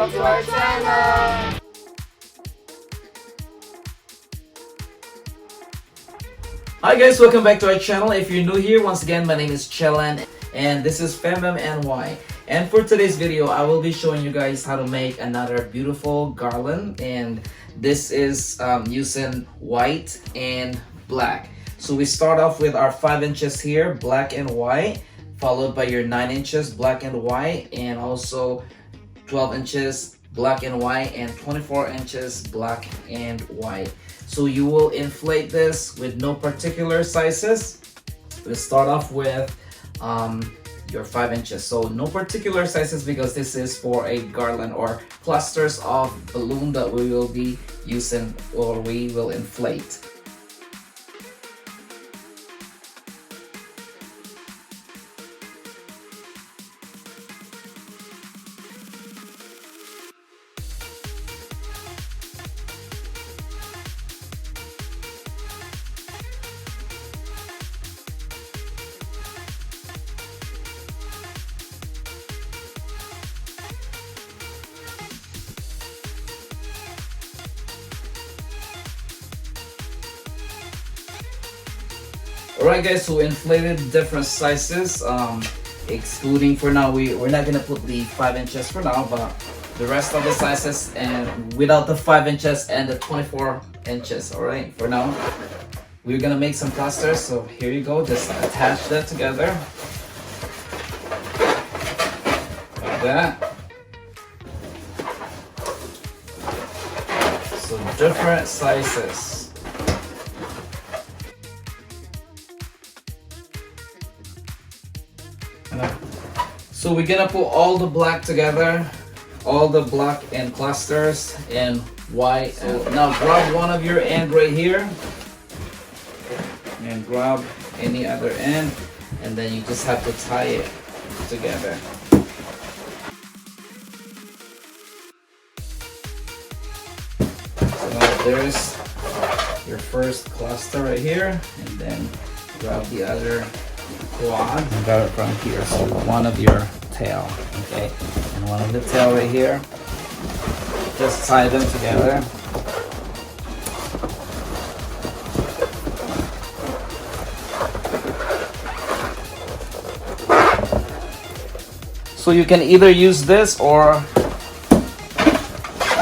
subscribe to our channel. Hi guys, welcome back to our channel. If you're new here, once again, my name is Chelan and this is FemMNY. And for today's video, I will be showing you guys how to make another beautiful garland, and this is using white and black. So we start off with our 5 inches here, black and white, followed by your 9 inches, black and white, and also 12 inches, black and white, and 24 inches, black and white. So you will inflate this with no particular sizes. We'll start off with your 5 inches. So no particular sizes because this is for a garland or clusters of balloon that we will be using or we will inflate. Alright guys, so we inflated different sizes, excluding for now, we're not going to put the 5 inches for now, but the rest of the sizes and without the 5 inches and the 24 inches, alright, for now. We're going to make some clusters, so here you go, just attach that together, like that. So different sizes. So we're gonna put all the black together, all the black and clusters and white. So now grab one of your end right here and grab any other end, and then you just have to tie it together. So now there's your first cluster right here, and then grab the other quad and grab it from here. So one of your tail, okay, and one of the tail right here. Just tie them together. So you can either use this or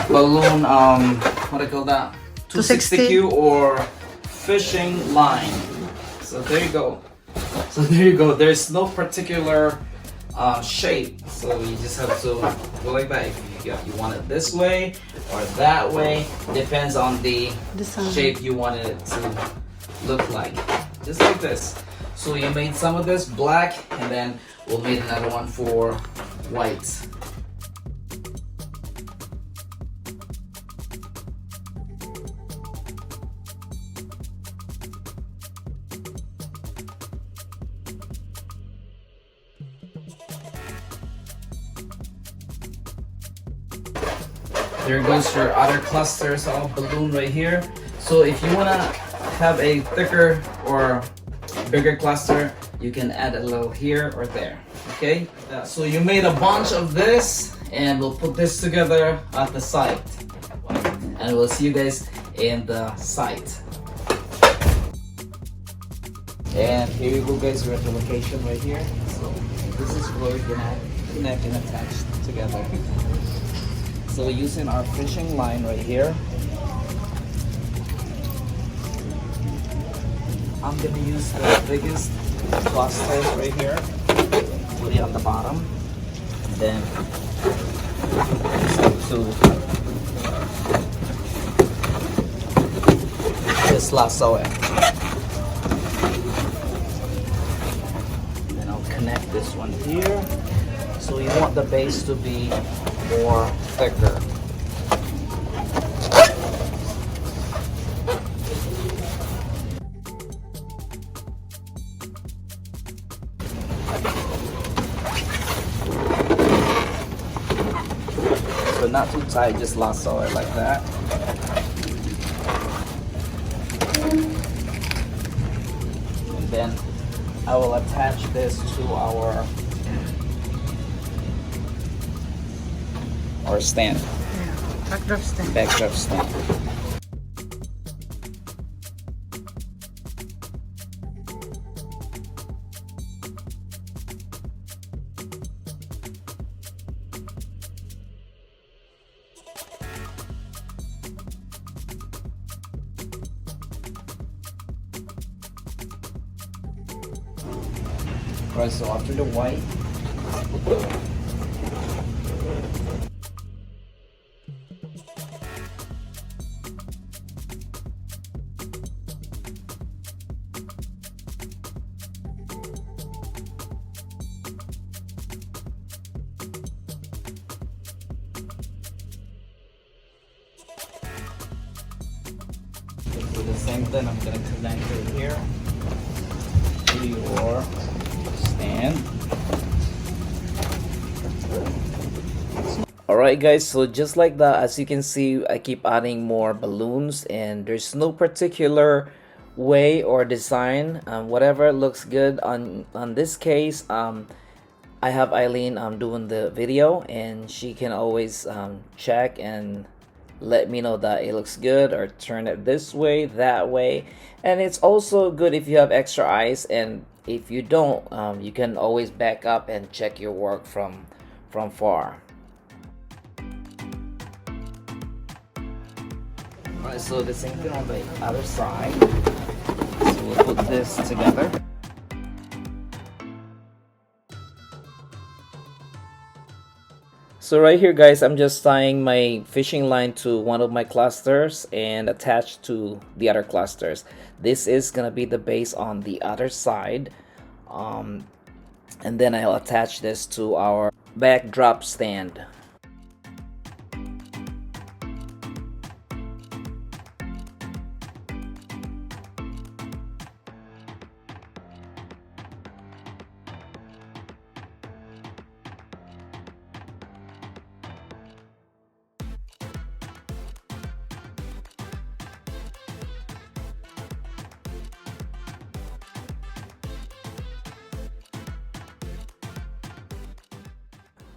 balloon, what do you call that? 260Q or fishing line. So there you go. So there you go. There's no particular shape, so you just have to go like that. If you want it this way or that way, depends on the shape you want it to look like. Just like this. So you made some of this black, and then we'll make another one for white. There goes your other clusters of balloon right here. So if you want to have a thicker or bigger cluster, you can add a little here or there, okay? So you made a bunch of this, and we'll put this together at the site. And we'll see you guys in the site. And here you go guys, we're at the location right here. So this is where we're gonna connect and attach together. So using our fishing line right here, I'm going to use the biggest cluster right here, put it on the bottom, and then just lasso it. Then I'll connect this one here. So you want the base to be more thicker. So not too tight, just lasso it like that. And then I will attach this to our or stand? Yeah, backdrop stand. Backdrop stand. Right, so after the white, do the same thing. I'm gonna connect it here to your stand. Alright guys, so just like that, as you can see, I keep adding more balloons, and there's no particular way or design. Whatever looks good on this case. I have Eileen doing the video, and she can always check and let me know that it looks good, or turn it this way, that way. And it's also good if you have extra eyes, and if you don't, you can always back up and check your work from far. Alright, so the same thing on the other side. So we'll put this together. So right here guys, I'm just tying my fishing line to one of my clusters and attached to the other clusters. This is gonna be the base on the other side, and then I'll attach this to our backdrop stand.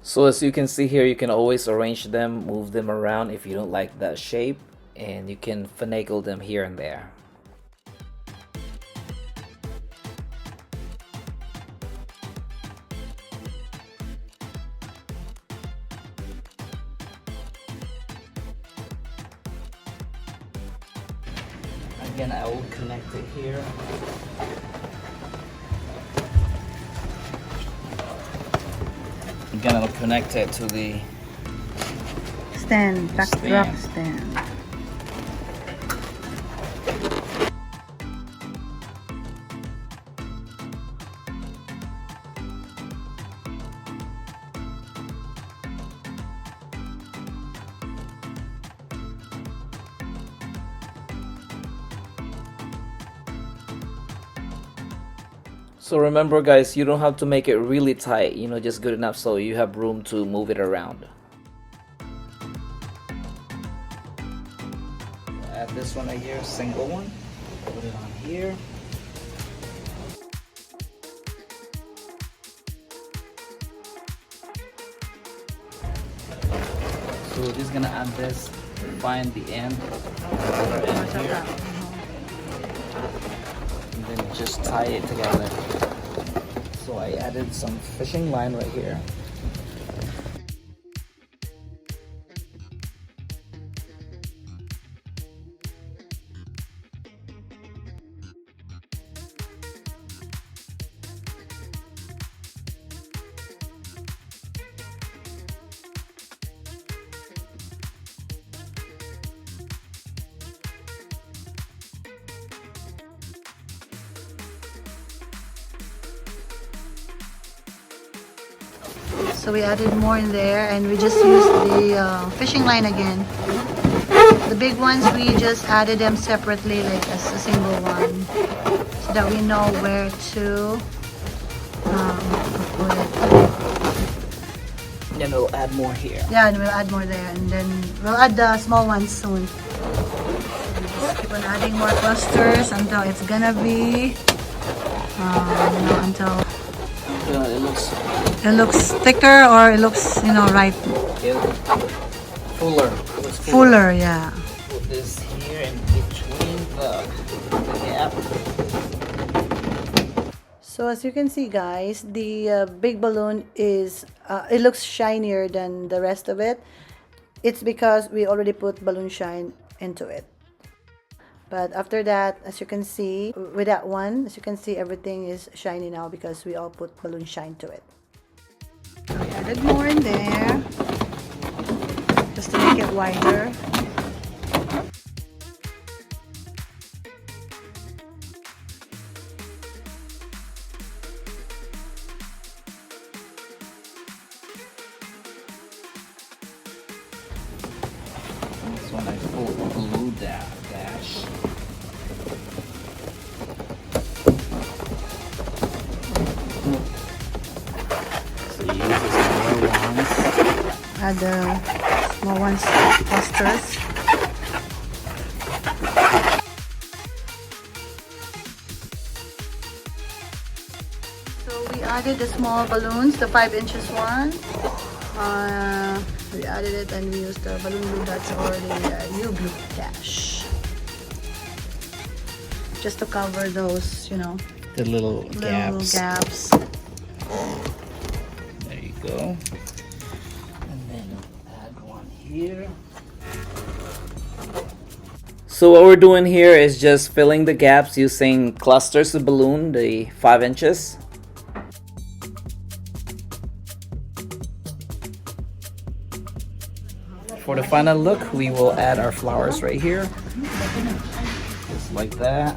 So as you can see here, you can always arrange them, move them around if you don't like that shape, and you can finagle them here and there. Again, I will connect it here. Again, I'll connect it to the Stand, backdrop stand. So remember guys, you don't have to make it really tight, just good enough so you have room to move it around. Add this one right here, single one, put it on here. So we're just gonna add this, find the end, other end here, and then just tie it together. So I added some fishing line right here. So we added more in there, and we just used the fishing line again. The big ones, we just added them separately, like as a single one, so that we know where to put it. Then we'll add more here. Yeah, and we'll add more there, and then we'll add the small ones soon. Just keep on adding more clusters until it's gonna be, until It looks it looks thicker, or it looks, right. fuller. Fuller, yeah. Put this here in between the gap. So as you can see, guys, the big balloon is it looks shinier than the rest of it. It's because we already put balloon shine into it. But after that, as you can see, with that one, as you can see, everything is shiny now because we all put balloon shine to it. We added more in there just to make it wider. This one I glue that dash. So you use the smaller ones. Add the small ones, clusters. So we added the small balloons, the 5 inches one. We added it and we used the balloon glue that's already U-glue dash. Just to cover those, you know, The little gaps. There you go. And then add one here. So what we're doing here is just filling the gaps using clusters of balloon, the 5 inches. For the final look, we will add our flowers right here. Just like that.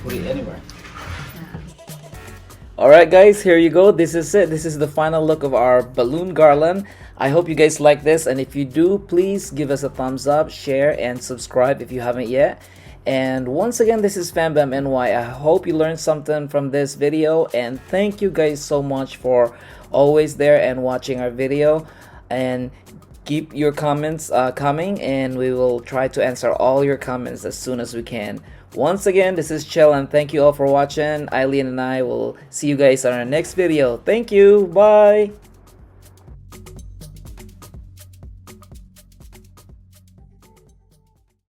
Put it anywhere. Alright guys, here you go. This is it. This is the final look of our balloon garland. I hope you guys like this, and if you do, please give us a thumbs up, share, and subscribe if you haven't yet. And once again, this is FamBamNY. I hope you learned something from this video, and thank you guys so much for always there and watching our video. And keep your comments coming, and we will try to answer all your comments as soon as we can. Once again, this is Chell, and thank you all for watching. Eileen and I will see you guys on our next video. Thank you. Bye.